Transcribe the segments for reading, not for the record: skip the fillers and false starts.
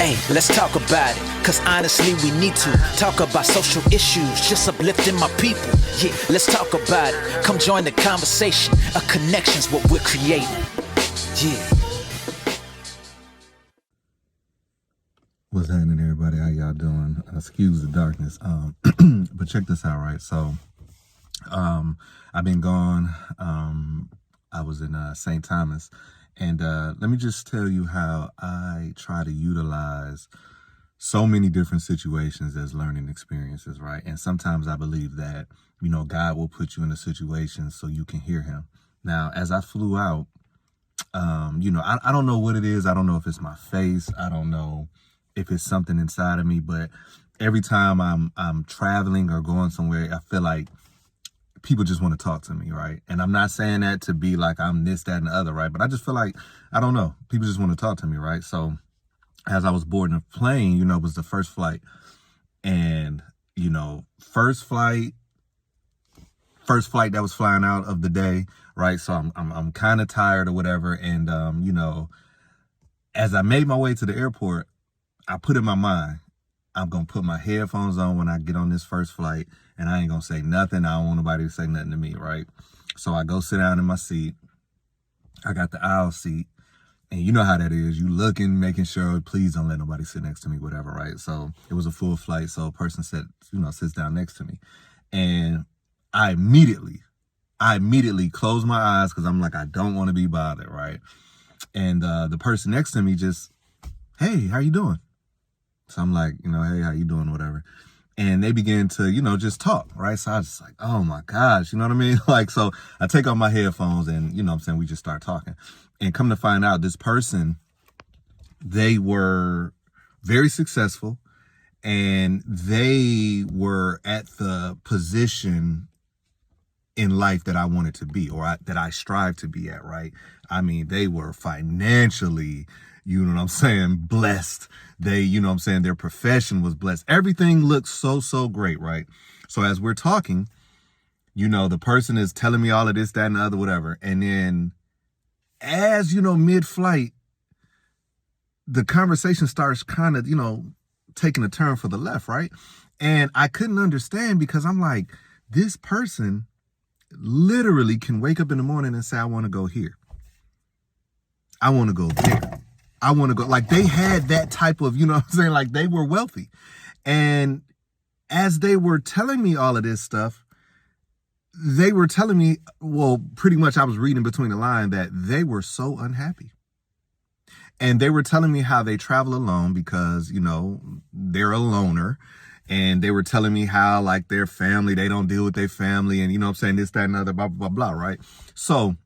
Hey, let's talk about it, cause honestly we need to talk about social issues, just uplifting my people. Yeah, let's talk about it. Come join the conversation. A connection's what we're creating. Yeah. What's happening, everybody? How y'all doing? Excuse the darkness. But check this out, right? So, I've been gone. I was in St. Thomas, and let me just tell you how I try to utilize so many different situations as learning experiences, right? And sometimes I believe that, God will put you in a situation so you can hear him. Now, as I flew out, I don't know what it is. I don't know if it's my face. I don't know if it's something inside of me, but every time I'm traveling or going somewhere, I feel like people just want to talk to me, right? And I'm not saying that to be like I'm this, that, and the other, right? But I just feel like, I don't know, people just want to talk to me, right? So as I was boarding a plane, it was the first flight. And, first flight that was flying out of the day, right? So I'm kind of tired or whatever. And, as I made my way to the airport, I put in my mind, I'm going to put my headphones on when I get on this first flight, and I ain't going to say nothing. I don't want nobody to say nothing to me, right? So I go sit down in my seat. I got the aisle seat, and you know how that is. You looking, making sure, please don't let nobody sit next to me, whatever, right? So it was a full flight, so a person sits down next to me. And I immediately close my eyes because I'm like, I don't want to be bothered, right? And the person next to me just, hey, how you doing? So I'm like, hey, how you doing, whatever. And they begin to, just talk, right? So I was just like, oh my gosh, you know what I mean? Like, so I take off my headphones and, we just start talking. And come to find out, this person, they were very successful and they were at the position in life that I wanted to be, or that I strive to be at, right? I mean, they were financially, blessed. They, their profession was blessed. Everything looked so great, right? So as we're talking, the person is telling me all of this, that, and the other, whatever. And then as, mid-flight, the conversation starts kind of, taking a turn for the left, right? And I couldn't understand because I'm like, this person literally can wake up in the morning and say, I want to go here. I want to go there. I want to go. Like, they had that type of, like they were wealthy. And as they were telling me all of this stuff, they were telling me, well, pretty much I was reading between the line that they were so unhappy. And they were telling me how they travel alone because, they're a loner. And they were telling me how, like, their family, they don't deal with their family. And, this, that, and other, blah, blah, blah, right? So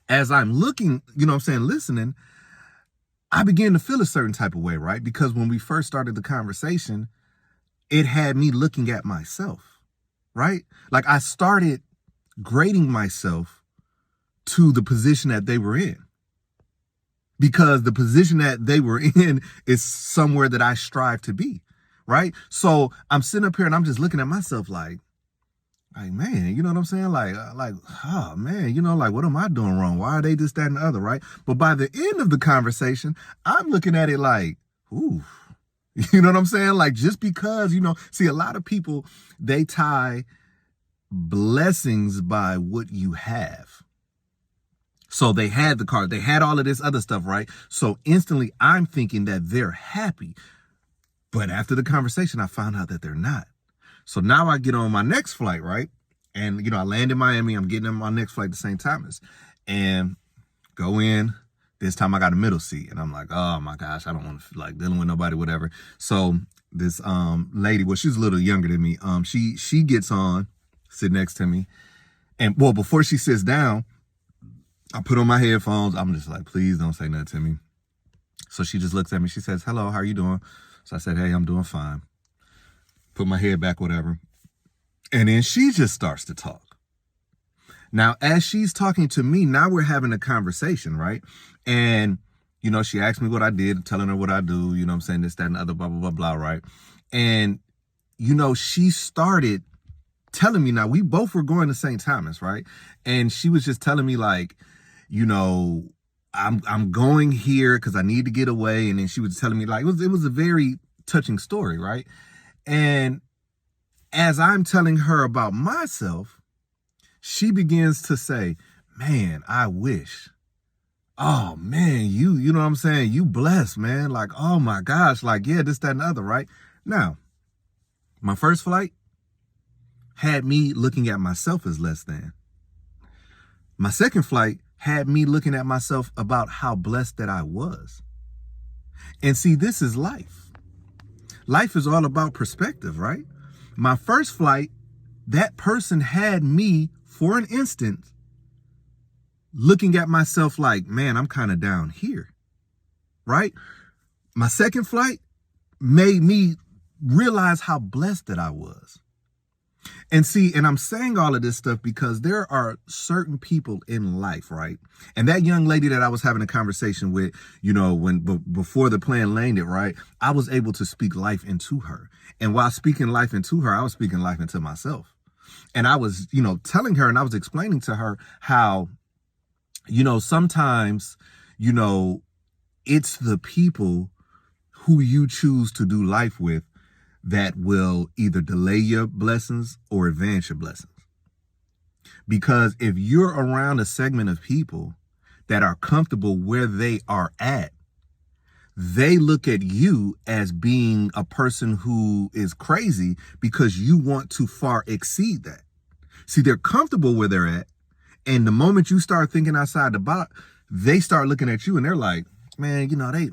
as I'm looking, listening, I began to feel a certain type of way, right? Because when we first started the conversation, it had me looking at myself, right? Like, I started grading myself to the position that they were in. Because the position that they were in is somewhere that I strive to be. Right. So I'm sitting up here and I'm just looking at myself like, man, you know what I'm saying? Like, oh man, like, what am I doing wrong? Why are they this, that, and the other? Right. But by the end of the conversation, I'm looking at it like, ooh, you know what I'm saying? Like, just because, see, a lot of people, they tie blessings by what you have. So they had the car, they had all of this other stuff, right? So instantly I'm thinking that they're happy. But after the conversation, I found out that they're not. So now I get on my next flight, right? And, I land in Miami. I'm getting on my next flight to St. Thomas and go in. This time I got a middle seat and I'm like, oh my gosh, I don't want to like dealing with nobody, whatever. So this lady, well, she's a little younger than me. She gets on, sit next to me. And well, before she sits down, I put on my headphones. I'm just like, please don't say nothing to me. So she just looks at me. She says, hello, how are you doing? So I said, hey, I'm doing fine. Put my head back, whatever. And then she just starts to talk. Now, as she's talking to me, now we're having a conversation, right? And, she asked me what I did, telling her what I do, this, that, and the other, blah, blah, blah, blah, right? And, she started telling me, now we both were going to St. Thomas, right? And she was just telling me like, I'm going here because I need to get away. And then she was telling me, like, it was a very touching story, right? And as I'm telling her about myself, she begins to say, man, I wish. Oh man, you know what I'm saying? You blessed, man. Like, oh my gosh, like, yeah, this, that, and the other, right? Now, my first flight had me looking at myself as less than. My second flight had me looking at myself about how blessed that I was. And see, this is life. Life is all about perspective, right? My first flight, that person had me for an instant looking at myself like, man, I'm kind of down here, right? My second flight made me realize how blessed that I was. And see, and I'm saying all of this stuff because there are certain people in life, right? And that young lady that I was having a conversation with, you know, before the plane landed, right? I was able to speak life into her. And while speaking life into her, I was speaking life into myself. And I was, you know, telling her and I was explaining to her how, you know, sometimes, you know, it's the people who you choose to do life with that will either delay your blessings or advance your blessings. Because if you're around a segment of people that are comfortable where they are at, they look at you as being a person who is crazy because you want to far exceed that. See, they're comfortable where they're at. And the moment you start thinking outside the box, they start looking at you and they're like, man, you know, they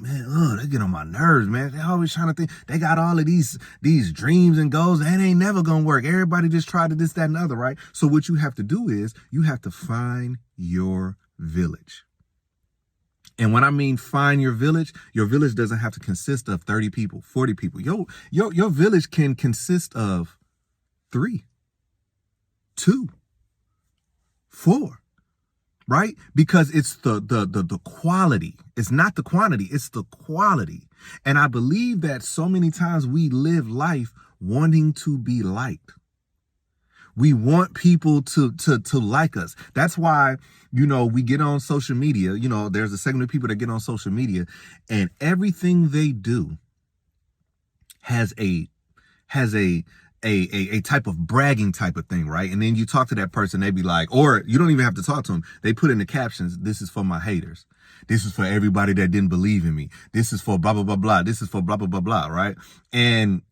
get on my nerves, man. They always trying to think they got all of these dreams and goals and it ain't never going to work. Everybody just tried to this, that, and the other, right? So what you have to do is you have to find your village. And when I mean find your village doesn't have to consist of 30 people, 40 people. Your village can consist of 3, 2, 4, right? Because it's the quality. It's not the quantity, it's the quality. And I believe that so many times we live life wanting to be liked. We want people to like us. That's why, you know, we get on social media. You know, there's a segment of people that get on social media and everything they do has a type of bragging type of thing, right? And then you talk to that person, they be like, or you don't even have to talk to them. They put in the captions, this is for my haters. This is for everybody that didn't believe in me. This is for blah, blah, blah, blah. This is for blah, blah, blah, blah, right? And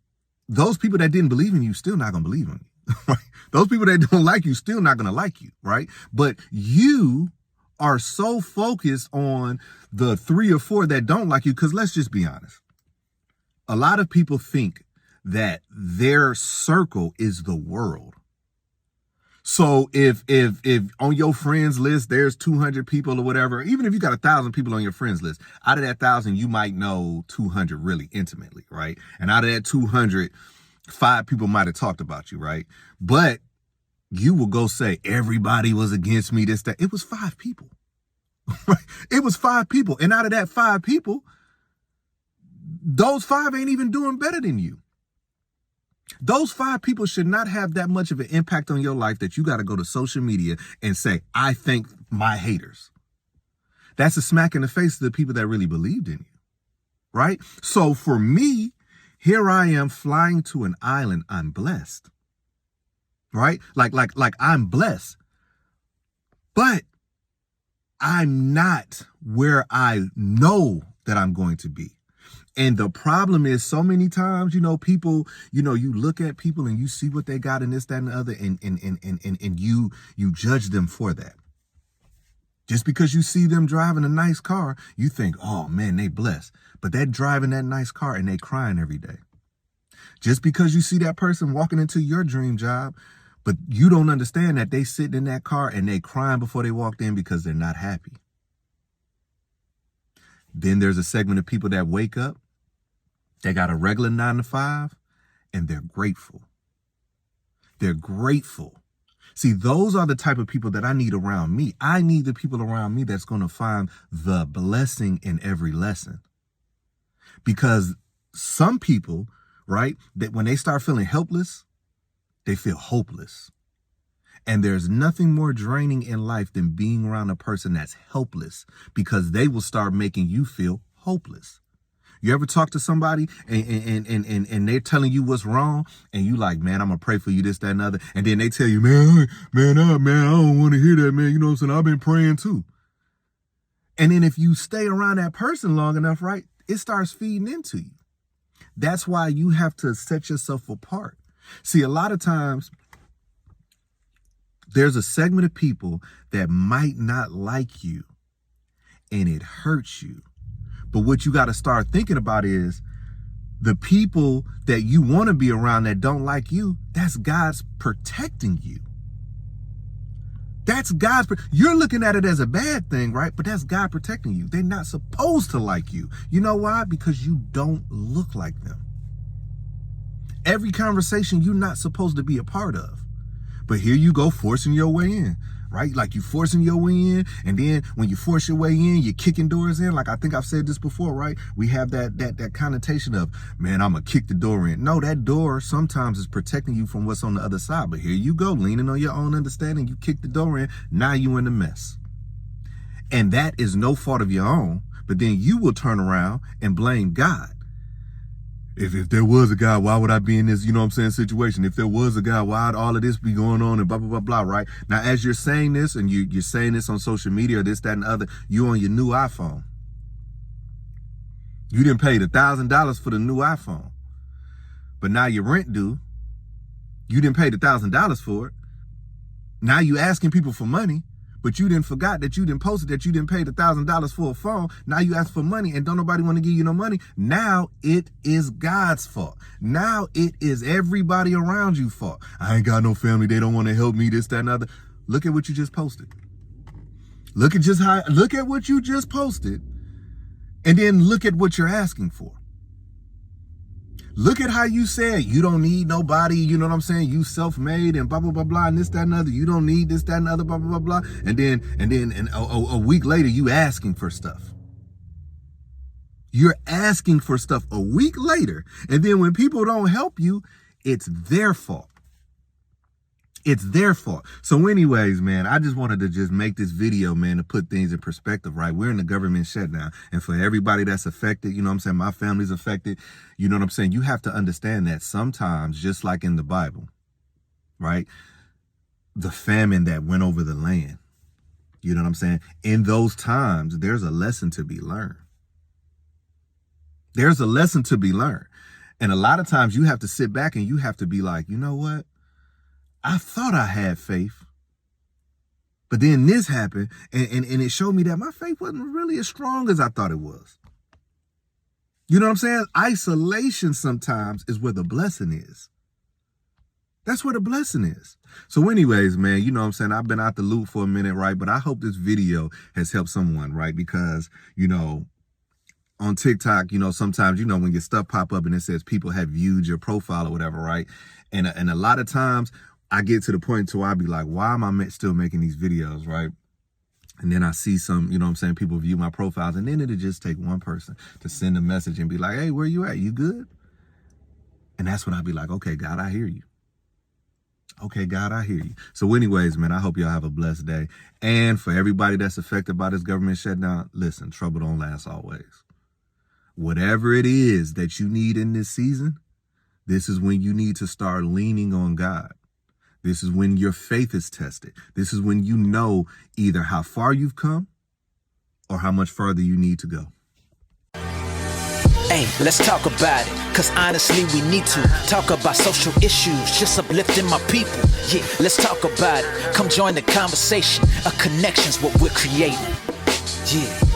those people that didn't believe in you still not going to believe in you, right? Those people that don't like you still not going to like you, right? But you are so focused on the 3 or 4 that don't like you, because let's just be honest. A lot of people think that their circle is the world. So if on your friends list, there's 200 people or whatever, even if you got 1,000 people on your friends list, out of that 1,000, you might know 200 really intimately, right? And out of that 200, 5 people might have talked about you, right? But you will go say, everybody was against me, this, that. It was 5 people, right? It was 5 people. And out of that 5 people, those 5 ain't even doing better than you. Those 5 people should not have that much of an impact on your life that you got to go to social media and say, I thank my haters. That's a smack in the face to the people that really believed in you, right? So for me, here I am flying to an island. I'm blessed, right? Like I'm blessed, but I'm not where I know that I'm going to be. And the problem is so many times, you know, people, you know, you look at people and you see what they got in this, that, and the other, and you judge them for that. Just because you see them driving a nice car, you think, oh man, they blessed. But they're driving that nice car and they crying every day. Just because you see that person walking into your dream job, but you don't understand that they sitting in that car and they crying before they walked in because they're not happy. Then there's a segment of people that wake up, they got a regular 9 to 5, and they're grateful. They're grateful. See, those are the type of people that I need around me. I need the people around me that's going to find the blessing in every lesson. Because some people, right, that when they start feeling helpless, they feel hopeless. And there's nothing more draining in life than being around a person that's helpless, because they will start making you feel hopeless. You ever talk to somebody and they're telling you what's wrong, and you like, man, I'm gonna pray for you, this, that, and other, and then they tell you, man, I don't want to hear that, man. You know what I'm saying? I've been praying too. And then if you stay around that person long enough, right, it starts feeding into you. That's why you have to set yourself apart. See, a lot of times there's a segment of people that might not like you, and it hurts you. But what you got to start thinking about is the people that you want to be around that don't like you, that's God's protecting you. That's you're looking at it as a bad thing, right? But that's God protecting you. They're not supposed to like you. You know why? Because you don't look like them. Every conversation you're not supposed to be a part of. But here you go forcing your way in, right? Like you forcing your way in, and then when you force your way in, you're kicking doors in. Like I think I've said this before, right? We have that connotation of, man, I'm gonna kick the door in. No, that door sometimes is protecting you from what's on the other side. But here you go, leaning on your own understanding. You kick the door in, now you in the mess. And that is no fault of your own, but then you will turn around and blame God. If there was a God, why would I be in this, you know what I'm saying, situation? If there was a God, why'd all of this be going on and blah, blah, blah, blah, right? Now, as you're saying this, and you're saying this on social media or this, that, and the other, you on your new iPhone. You didn't pay the $1,000 for the new iPhone. But now your rent due. You didn't pay the $1,000 for it. Now you asking people for money. But you didn't forgot that you didn't post it, that you didn't pay the $1,000 for a phone. Now you ask for money and don't nobody want to give you no money. Now it is God's fault. Now it is everybody around you fault. I ain't got no family. They don't want to help me, this, that, and other. Look at what you just posted. Look at what you just posted. And then look at what you're asking for. Look at how you said you don't need nobody, you know what I'm saying? You self-made and blah, blah, blah, blah, and this, that, and other. You don't need this, that, and other, blah, blah, blah, blah. And then a week later, you asking for stuff. You're asking for stuff a week later. And then when people don't help you, it's their fault. It's their fault. So anyways, man, I just wanted to just make this video, man, to put things in perspective, right? We're in the government shutdown. And for everybody that's affected, you know what I'm saying? My family's affected. You know what I'm saying? You have to understand that sometimes, just like in the Bible, right? The famine that went over the land, you know what I'm saying? In those times, there's a lesson to be learned. There's a lesson to be learned. And a lot of times you have to sit back and you have to be like, you know what? I thought I had faith, but then this happened, and it showed me that my faith wasn't really as strong as I thought it was. You know what I'm saying? Isolation sometimes is where the blessing is. That's where the blessing is. So anyways, man, you know what I'm saying? I've been out the loop for a minute, right? But I hope this video has helped someone, right? Because, you know, on TikTok, you know, sometimes, you know, when your stuff pop up and it says people have viewed your profile or whatever, right? And a lot of times, I get to the point to where I be like, why am I still making these videos, right? And then I see some, you know what I'm saying, people view my profiles, and then it'll just take one person to send a message and be like, hey, where you at? You good? And that's when I be like, okay, God, I hear you. Okay, God, I hear you. So anyways, man, I hope y'all have a blessed day. And for everybody that's affected by this government shutdown, listen, trouble don't last always. Whatever it is that you need in this season, this is when you need to start leaning on God. This is when your faith is tested. This is when you know either how far you've come or how much further you need to go. Hey, let's talk about it, cause honestly we need to talk about social issues, just uplifting my people. Yeah, let's talk about it. Come join the conversation. A connection's what we're creating. Yeah.